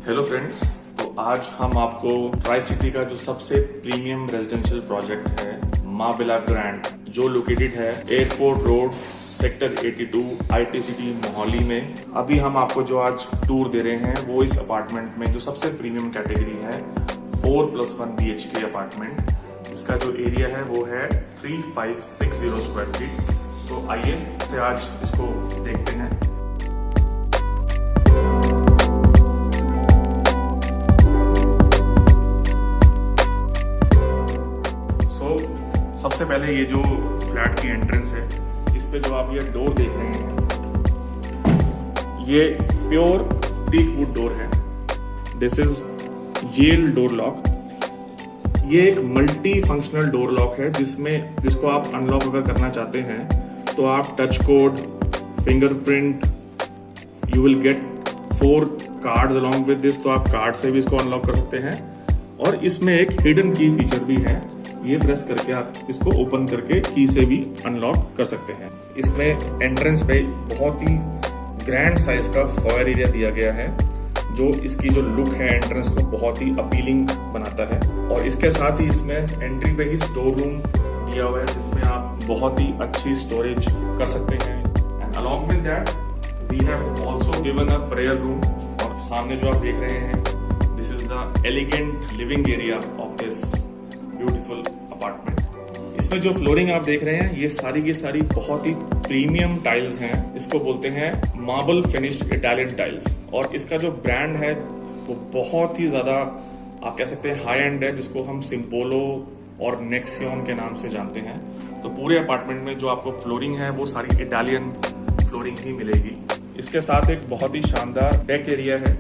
Hello friends, तो आज हम आपको ट्राई सिटी का जो सबसे प्रीमियम रेजिडेंशियल प्रोजेक्ट है माँ बिला ग्रैंड, जो लोकेटेड है airport road sector 82 IT city Mohali में, अभी हम आपको जो आज टूर दे रहे हैं वो इस अपार्टमेंट में जो सबसे प्रीमियम कैटेगरी है 4+1 BHK अपार्टमेंट, इसका जो एरिया है वो है 3560 स्क्वायर फीट। तो आइए आज इसको देखते हैं। सबसे पहले ये जो फ्लैट की एंट्रेंस है, इस पे जो आप ये डोर देख रहे हैं, ये प्योर टीक वुड डोर है। This is Yale door lock. ये एक मल्टी फंक्शनल डोर लॉक है जिसको आप अनलॉक अगर करना चाहते हैं तो आप touch code, fingerprint, you will get 4 cards along with this, तो आप कार्ड से भी इसको अनलॉक कर सकते हैं। और इसमें एक हिडन की फीचर भी है, ये प्रेस करके आप इसको ओपन करके की से भी अनलॉक कर सकते हैं। इसमें एंट्रेंस पे बहुत ही ग्रैंड साइज का फॉयर एरिया दिया गया है, जो इसकी जो लुक है एंट्रेंस को बहुत ही अपीलिंग बनाता है। और इसके साथ ही इसमें एंट्री पे ही स्टोर रूम दिया हुआ है, जिसमें आप बहुत ही अच्छी स्टोरेज कर सकते हैं। And along with that we have also given a prayer room. और सामने जो आप देख रहे हैं, this is the elegant living area of this beautiful apartment. इसमें जो फ्लोरिंग आप देख रहे हैं, ये सारी की सारी बहुत ही प्रीमियम टाइल्स हैं। इसको बोलते हैं मार्बल फिनिश्ड इटालियन टाइल्स। और इसका जो ब्रांड है वो बहुत ही ज्यादा आप कह सकते हैं हाई एंड है, जिसको हम सिम्पोलो और नेक्सियन के नाम से जानते हैं। तो पूरे अपार्टमेंट में जो आपको फ्लोरिंग है वो सारी इटालियन फ्लोरिंग ही मिलेगी। इसके साथ एक बहुत ही शानदार डेक एरिया है,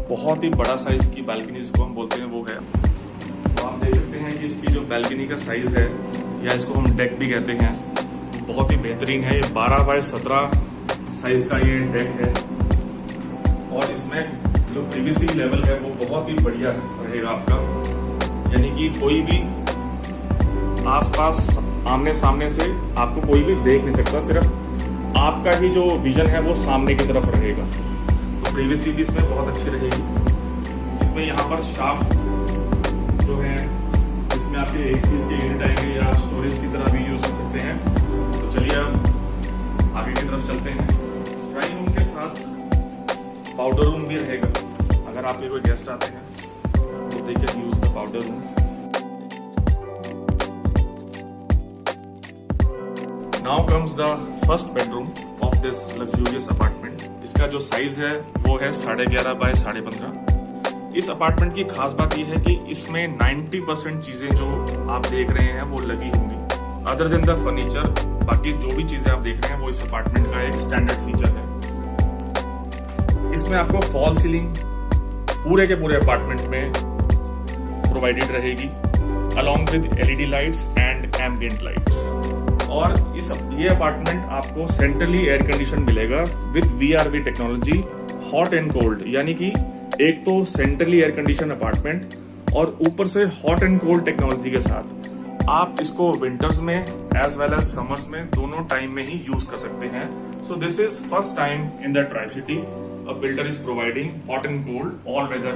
बहुत ही बड़ा साइज की बालकनी जिसको हम बोलते हैं वो है। आप देख सकते हैं कि इसकी जो बैल्कनी का साइज है, या इसको हम डेक भी कहते हैं, बहुत ही बेहतरीन है। ये 12x17 साइज का ये डेक है। और इसमें जो प्रिवेसी लेवल है वो बहुत ही बढ़िया रहेगा आपका, यानी कि कोई भी आसपास आमने सामने से आपको कोई भी देख नहीं सकता, सिर्फ आपका ही जो विजन है वो सामने की तरफ रहेगा। तो प्रिवेसी भी इसमें बहुत अच्छी रहेगी। इसमें यहाँ पर शाफ्ट जो है, इसमें आपके एसी के यूनिट आएंगे या स्टोरेज की तरह भी यूज कर सकते हैं। तो चलिए अब आगे की तरफ चलते हैं। ड्राइंग रूम के साथ पाउडर रूम भी रहेगा। अगर आपके कोई गेस्ट आते हैं तो they can use the powder room. Now comes the first bedroom of this luxurious apartment. इसका जो साइज है वो है 11.5 बाय 15.5। इस अपार्टमेंट की खास बात यह है कि इसमें 90% चीजें जो आप देख रहे हैं वो लगी होंगी। अदर देन द फर्नीचर, बाकी जो भी चीजें आप देख रहे हैं वो इस अपार्टमेंट का एक स्टैंडर्ड फीचर है। इसमें आपको फॉल सीलिंग पूरे के पूरे अपार्टमेंट में प्रोवाइडेड रहेगी, along with LED lights and ambient lights. और ये अपार्टमेंट आपको सेंट्रली एयर कंडीशन मिलेगा with VRV technology, hot and cold. यानी कि एक तो सेंट्रली एयर कंडीशन अपार्टमेंट और ऊपर से हॉट एंड कोल्ड टेक्नोलॉजी के साथ आप इसको विंटर्स में एज वेल एज समर्स में दोनों टाइम में ही यूज कर सकते हैं। So this is first time in the tri city a builder is providing hot and cold all weather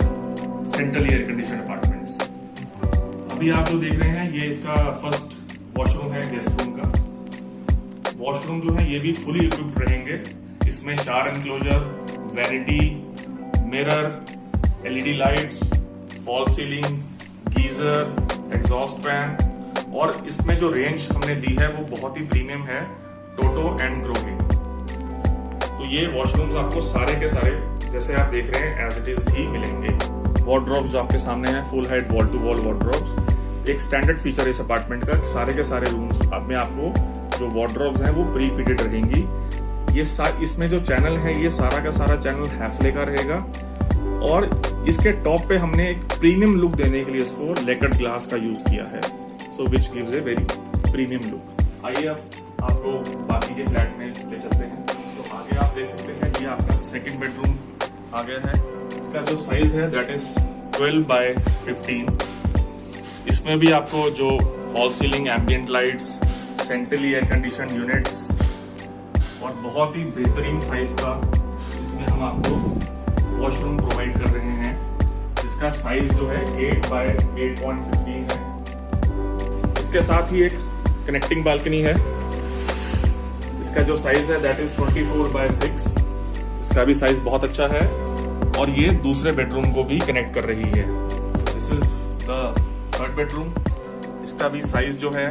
centrally air condition apartments. अभी आप जो देख रहे हैं ये इसका फर्स्ट वॉशरूम है, गेस्ट रूम का। वॉशरूम जो है ये भी फुली इक्विप्ड रहेंगे। इसमें shower enclosure, vanity, mirror, LED lights, fall ceiling, geyser, exhaust fan. और इसमें जो रेंज हमने दी है वो बहुत ही प्रीमियम है, टोटो एंड ग्रो की। तो ये वॉशरूम्स आपको सारे के सारे जैसे आप देख रहे हैं एज इट इज ही मिलेंगे। वार्डरोब्स जो आपके सामने हैं, full height wall to wall wardrobes, एक स्टैंडर्ड फीचर है इस अपार्टमेंट का। सारे के सारे रूम्स में आपको जो वार्डरोब्स हैं वो प्री फिटेड रहेंगी। ये इसमें जो चैनल है ये सारा का सारा चैनल हैफले का रहेगा। और इसके टॉप पे हमने एक प्रीमियम लुक देने के लिए इसको लेकर्ड ग्लास का यूज किया है, so which gives a very premium look. आइए अब आपको बाकी के फ्लैट में ले चलते हैं। तो आगे आप देख सकते हैं ये आपका सेकंड बेडरूम आ गया है। इसका जो साइज है दैट इज 12 बाय 15। इसमें भी आपको जो fall ceiling, ambient lights, centrally air condition units और बहुत ही बेहतरीन साइज का इसमें हम आपको वॉशरूम प्रोवाइड कर रहे हैं, जिसका साइज जो है 8 बाय 8.15 है। इसके साथ ही एक कनेक्टिंग बालकनी है, इसका जो साइज है दैट इज 24 बाय 6। इसका भी साइज बहुत अच्छा है और ये दूसरे बेडरूम को भी कनेक्ट कर रही है। This is the third bedroom. इसका भी साइज जो है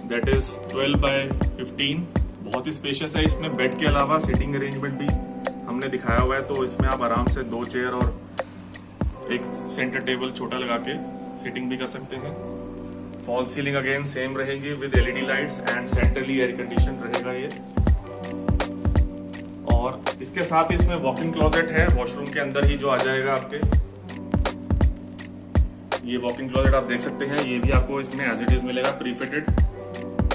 दैट इज 12 बाय 15। बहुत ही स्पेशियस है। इसमें बेड के अलावा सीटिंग अरेंजमेंट भी हमने दिखाया हुआ है, तो इसमें आप आराम से 2 चेयर और एक सेंटर टेबल छोटा लगा के सीटिंग भी कर सकते हैं। फॉल सीलिंग अगेन सेम रहेगी with LED lights and centrally air condition रहेगा ये। और इसके साथ ही इसमें वॉक इन क्लोजेट है, वॉशरूम के अंदर ही जो आ जाएगा आपके। ये वॉक इन क्लोजेट आप देख सकते हैं, ये भी आपको इसमें एज इट इज मिलेगा प्रीफिटेड।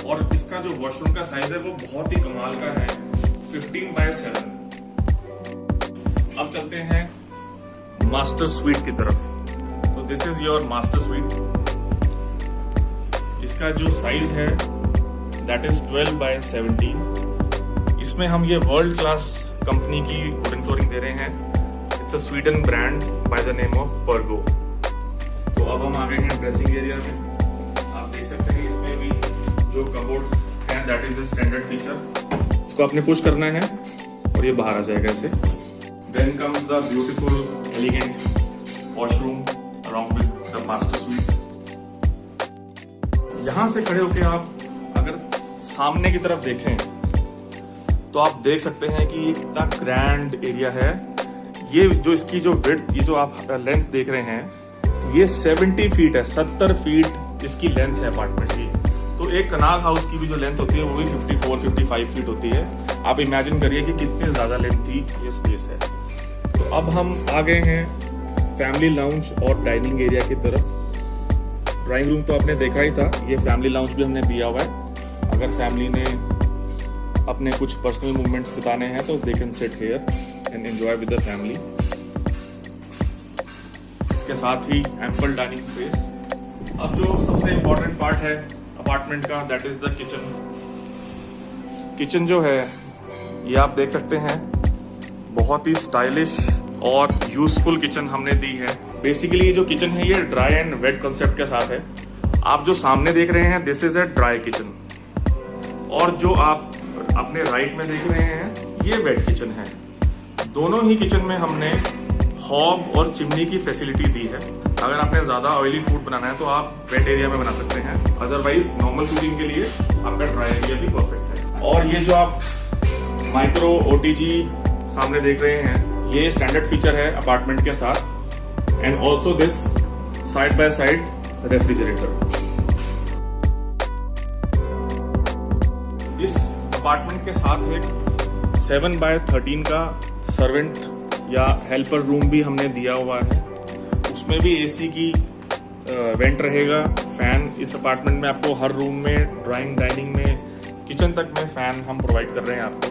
और इसका जो वॉशरूम का साइज है वो बहुत ही कमाल का है, 15 बाय 7। अब चलते हैं मास्टर स्वीट की तरफ। तो this is your master sweet. इसका जो साइज है दैट इज 12 बाय 17। इसमें हम ये वर्ल्ड क्लास कंपनी की वुडन फ्लोरिंग दे रहे हैं। It's a Sweden brand by the name of Pergo. तो अब हम आ गए हैं ड्रेसिंग एरिया में। आप देख सकते हैं इसमें भी जो कबोर्ड्स हैं that is a standard feature. इसको आपने पुश करना है और ये बाहर आ जाएगा ऐसे। Then comes the beautiful elegant washroom along with the master suite. यहां से खड़े होकर आप अगर सामने की तरफ देखें तो आप देख सकते हैं कि ये कितना ग्रैंड एरिया है। ये जो इसकी जो विड्थ, ये जो आप लेंथ देख रहे हैं, ये 70 फीट है। 70 फीट इसकी लेंथ है अपार्टमेंट की। तो एक कनाल हाउस की भी जो लेंथ होती है वो भी 54-55 फीट होती है। आप इमेजिन करिए कि कितनी ज्यादा लेंथी ये स्पेस है। तो अब हम आ गए हैं फैमिली लाउंज और डाइनिंग एरिया की तरफ। ड्राइंग रूम तो आपने देखा ही था, ये फैमिली लाउंज भी हमने दिया हुआ है। अगर फैमिली ने अपने कुछ पर्सनल मूवमेंट्स बताने हैं तो they can sit here and enjoy with the family. इसके साथ ही एम्पल डाइनिंग स्पेस। अब जो सबसे इंपॉर्टेंट पार्ट है अपार्टमेंट का that is the kitchen. Kitchen जो है ये आप देख सकते हैं, बहुत ही स्टाइलिश और यूजफुल किचन हमने दी है। बेसिकली ये जो किचन है ये ड्राई एंड वेट कॉन्सेप्ट के साथ है। आप जो सामने देख रहे हैं this is a dry kitchen, और जो आप अपने राइट में देख रहे हैं ये वेट किचन है। दोनों ही किचन में हमने हॉब और चिमनी की फैसिलिटी दी है। अगर आपने ज्यादा ऑयली फूड बनाना है तो आप वेट एरिया में बना सकते हैं, अदरवाइज नॉर्मल कुकिंग के लिए आपका ड्राई एरिया भी परफेक्ट है। और ये जो आप माइक्रो ओटीजी सामने देख रहे हैं ये स्टैंडर्ड फीचर है अपार्टमेंट के साथ। And also this side by side refrigerator. इस अपार्टमेंट के साथ एक 7 बाय 13 का सर्वेंट या हेल्पर रूम भी हमने दिया हुआ है। उसमें भी एसी की वेंट रहेगा, फैन। इस अपार्टमेंट में आपको हर रूम में, ड्राइंग, डाइनिंग में, किचन तक में फैन हम प्रोवाइड कर रहे हैं आपको।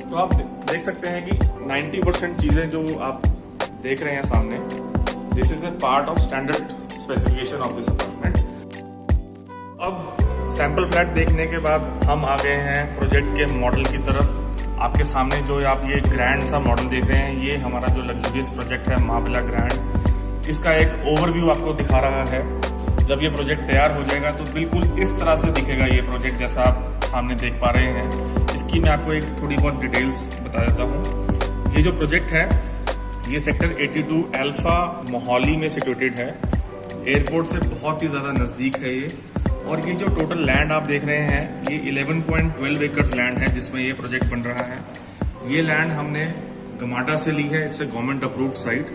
तो आप देख सकते हैं कि 90% चीजें जो आप देख रहे हैं सामने, this is a part of standard specification of this apartment. अब सैंपल फ्लैट देखने के बाद हम आ गए हैं प्रोजेक्ट के मॉडल की तरफ। आपके सामने जो आप ये ग्रैंड सा मॉडल देख रहे हैं ये हमारा जो लग्जरियस प्रोजेक्ट है माँ विला ग्रैंड। इसका एक ओवरव्यू आपको दिखा रहा है। जब ये प्रोजेक्ट तैयार हो जाएगा तो बिल्कुल इस तरह से दिखेगा ये प्रोजेक्ट जैसा आप सामने देख पा रहे हैं। इसकी मैं आपको एक थोड़ी बहुत डिटेल्स बता देता हूँ। ये जो प्रोजेक्ट है ये सेक्टर 82 अल्फा मोहाली में सिचुएटेड है। एयरपोर्ट से बहुत ही ज़्यादा नज़दीक है ये। और ये जो टोटल लैंड आप देख रहे हैं ये 11.12 एकर्स लैंड है जिसमें ये प्रोजेक्ट बन रहा है। ये लैंड हमने गमाडा से ली है, it's a government approved site.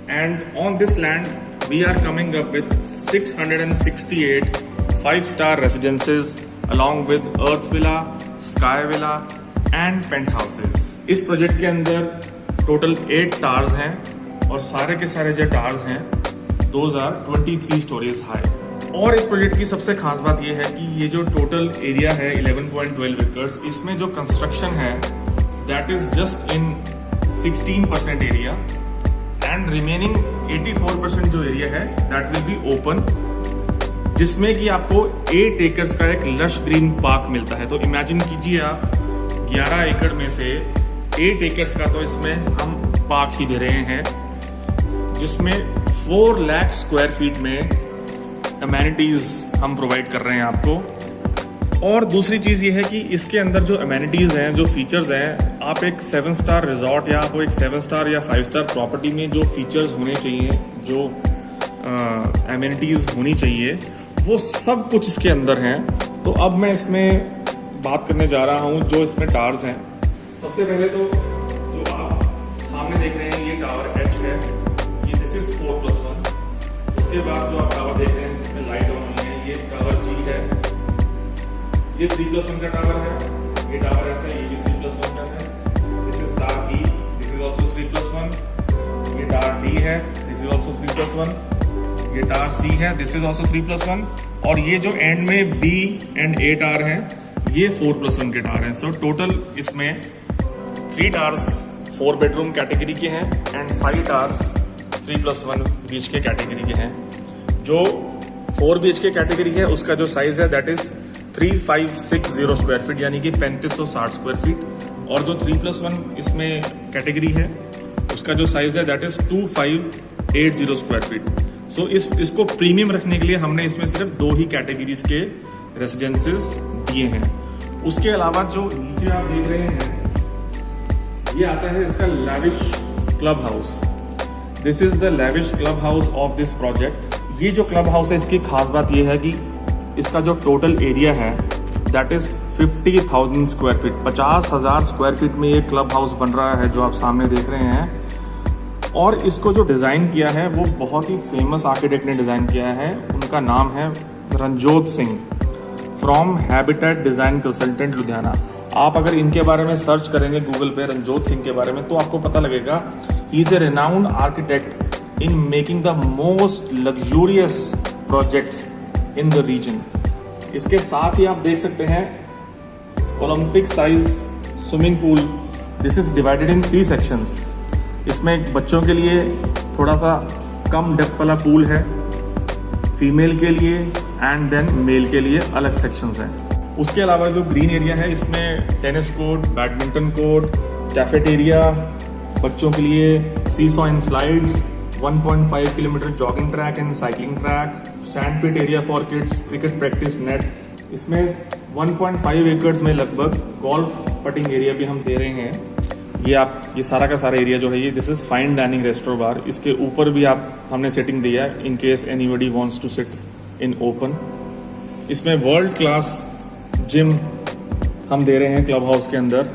And on this land we are coming up with 668 5-star residences along with earth villa, sky villa and penthouses. इस प्रोजेक्ट के अंदर टोटल 8 टावर्स हैं और सारे के सारे जो टावर्स हैं दोज आर 23 स्टोरीज हाई। और इस प्रोजेक्ट की सबसे खास बात यह है कि ये जो टोटल एरिया है 11.12 एकर्स, इसमें जो कंस्ट्रक्शन है that is just in 16% area and remaining 84% जो एरिया है दैट विल बी ओपन, जिसमें कि आपको 8 एकर्स का एक लश ग्रीन पार्क मिलता है। तो इमेजिन कीजिए आप 11 एकड़ में से 8 एकर्स का तो इसमें हम पार्क ही दे रहे हैं, जिसमें 4 लाख स्क्वायर फीट में अमेनिटीज हम प्रोवाइड कर रहे हैं आपको। और दूसरी चीज़ ये है कि इसके अंदर जो अमेनिटीज़ हैं, जो फीचर्स हैं, आप एक 7 स्टार रिजॉर्ट या आपको एक 7 स्टार या 5 स्टार प्रॉपर्टी में जो फीचर्स होने चाहिए, जो अमेनिटीज़ होनी चाहिए, वो सब कुछ इसके अंदर हैं। तो अब मैं इसमें बात करने जा रहा हूँ जो इसमें टावर्स हैं। सबसे पहले तो जो आप सामने देख रहे हैं ये टावर H है, ये दिस इज 4+1। उसके बाद जो आप टावर देख रहे हैं जिसमें लाइट ऑन हुई है, ये टावर G है, ये 3+1 का टावर है। ये टावर F है, ये भी 3+1 का है। This is tower E, this is also 3+1। ये टावर D है, दिस इज ऑल्सो 3+1। ये टावर C है, दिस इज ऑल्सो 3+1। और ये जो एंड में B एंड A टावर हैं, ये 4+1 के टावर हैं। सो टोटल इसमें 3 टावर्स 4 बेडरूम कैटेगरी के हैं एंड 5 टावर्स 3+1 BHK कैटेगरी के हैं। जो 4 BHK कैटेगरी है उसका जो साइज है दैट इज 3560 स्क्वायर फीट, यानी कि 3560 स्क्वायर फीट। और जो 3+1 इसमें कैटेगरी है उसका जो साइज है दैट इज 2580 स्क्वायर फीट। सो इसको प्रीमियम रखने के लिए हमने इसमें सिर्फ 2 ही कैटेगरीज के रेसिडेंसेस दिए हैं। उसके अलावा जो नीचे आप देख रहे हैं ये आता है इसका lavish club house. This is the lavish club house of this project. ये जो क्लब हाउस है इसकी खास बात ये है कि इसका जो टोटल एरिया है that is 50,000 square feet. 50,000 square feet में ये क्लब हाउस बन रहा है जो आप सामने देख रहे हैं। और इसको जो डिज़ाइन किया है वो बहुत ही फेमस आर्किटेक्ट ने डिज़ाइन किया है। उनका नाम है Ranjot Singh from habitat design consultant Ludhiana. आप अगर इनके बारे में सर्च करेंगे गूगल पे रणजोत सिंह के बारे में तो आपको पता लगेगा he is a renowned architect in making the most luxurious projects in the region. इसके साथ ही आप देख सकते हैं Olympic size swimming pool. This is divided in 3 sections. इसमें बच्चों के लिए थोड़ा सा कम डेप्थ वाला पूल है, फीमेल के लिए एंड देन मेल के लिए अलग सेक्शंस हैं। उसके अलावा जो ग्रीन एरिया है इसमें tennis court, badminton court, cafeteria, बच्चों के लिए seesaw and slides, 1.5 kilometre jogging track and cycling track, sand pit area for kids, cricket practice net. इसमें 1.5 एकड़ में लगभग गोल्फ पटिंग एरिया भी हम दे रहे हैं। ये सारा का सारा एरिया जो है ये this is fine dining restaurant bar. इसके ऊपर भी हमने सेटिंग दिया है in case anybody wants to sit in open. इसमें वर्ल्ड क्लास जिम हम दे रहे हैं क्लब हाउस के अंदर,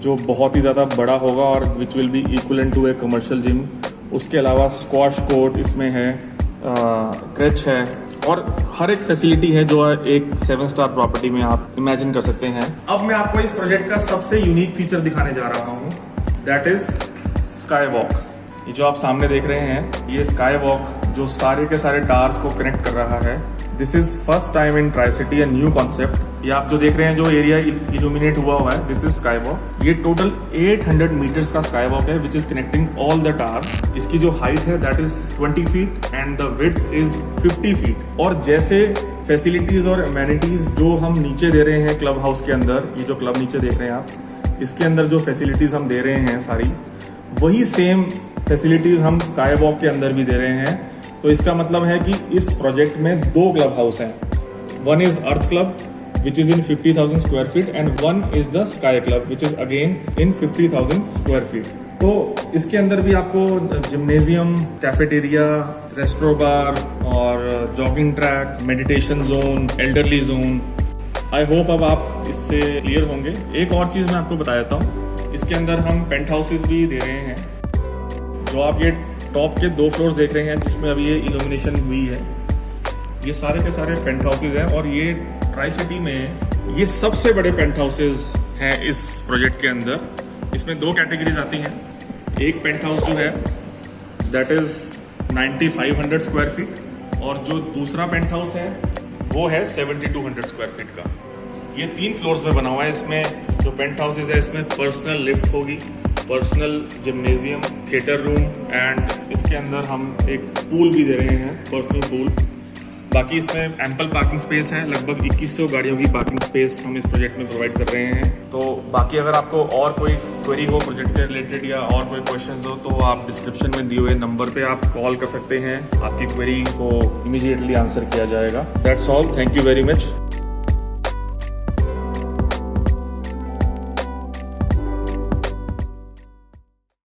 जो बहुत ही ज़्यादा बड़ा होगा और which will be equivalent to a commercial gym. उसके अलावा स्क्वाश कोर्ट इसमें है, क्रच है और हर एक फैसिलिटी है जो एक 7 स्टार प्रॉपर्टी में आप इमेजिन कर सकते हैं। अब मैं आपको इस प्रोजेक्ट का सबसे यूनिक फीचर दिखाने जा रहा हूँ, दैट इज स्काई वॉक। ये जो आप सामने देख रहे हैं ये स्काई वॉक जो सारे के सारे टावर्स को कनेक्ट कर रहा है। This is first time in try city, a new concept. ये आप जो देख रहे हैं जो एरिया इल्यूमिनेट हुआ है दिस इज स्काई वॉक। ये टोटल 800 मीटर्स का स्काई वॉक है which is connecting all the towers. इसकी जो हाइट है that is 20 feet and the width is 50 feet. और जैसे फैसिलिटीज और अमेनिटीज जो हम नीचे दे रहे हैं क्लब हाउस के अंदर, ये जो क्लब नीचे देख रहे हैं आप, इसके अंदर जो फैसिलिटीज हम दे रहे हैं सारी वही सेम फैसिलिटीज हम स्काई वॉक के अंदर भी दे रहे हैं। तो इसका मतलब है कि इस प्रोजेक्ट में 2 क्लब हाउस हैं। One is earth club which is in 50,000 square feet and one is the sky club which is again in 50,000 square feet। तो इसके अंदर भी आपको जिम्नेजियम, कैफेटेरिया, रेस्टोरेंट बार और jogging track, meditation zone, elderly zone. I hope अब आप इससे clear होंगे। एक और चीज़ मैं आपको बता देता हूँ, इसके अंदर हम पेंट हाउसेज भी दे रहे हैं। जो आप ये टॉप के 2 फ्लोर्स देख रहे हैं जिसमें अभी ये इल्यूमिनेशन हुई है, ये सारे के सारे पेंट हाउसेज हैं और ये ट्राई सिटी में ये सबसे बड़े पेंट हाउसेज हैं इस प्रोजेक्ट के अंदर। इसमें 2 कैटेगरीज आती हैं। एक पेंट हाउस जो है दैट इज 9500 स्क्वायर फीट और जो दूसरा पेंट हाउस है वो है 7200 स्क्वायर फीट का। ये 3 फ्लोर्स में बना हुआ है। इसमें जो पेंट हाउसेज है इसमें पर्सनल लिफ्ट होगी, personal gymnasium, theatre room and इसके अंदर हम एक पूल भी दे रहे हैं, पर्सनल पूल। बाकी इसमें एम्पल पार्किंग स्पेस है, लगभग 2100 गाड़ियों की पार्किंग स्पेस हम इस प्रोजेक्ट में प्रोवाइड कर रहे हैं। तो बाकी अगर आपको और कोई क्वेरी हो प्रोजेक्ट के रिलेटेड या और कोई क्वेश्चंस हो तो आप डिस्क्रिप्शन में दिए हुए नंबर पे आप कॉल कर सकते हैं। आपकी क्वेरी को इमीडिएटली आंसर किया जाएगा। That's all, thank you very much.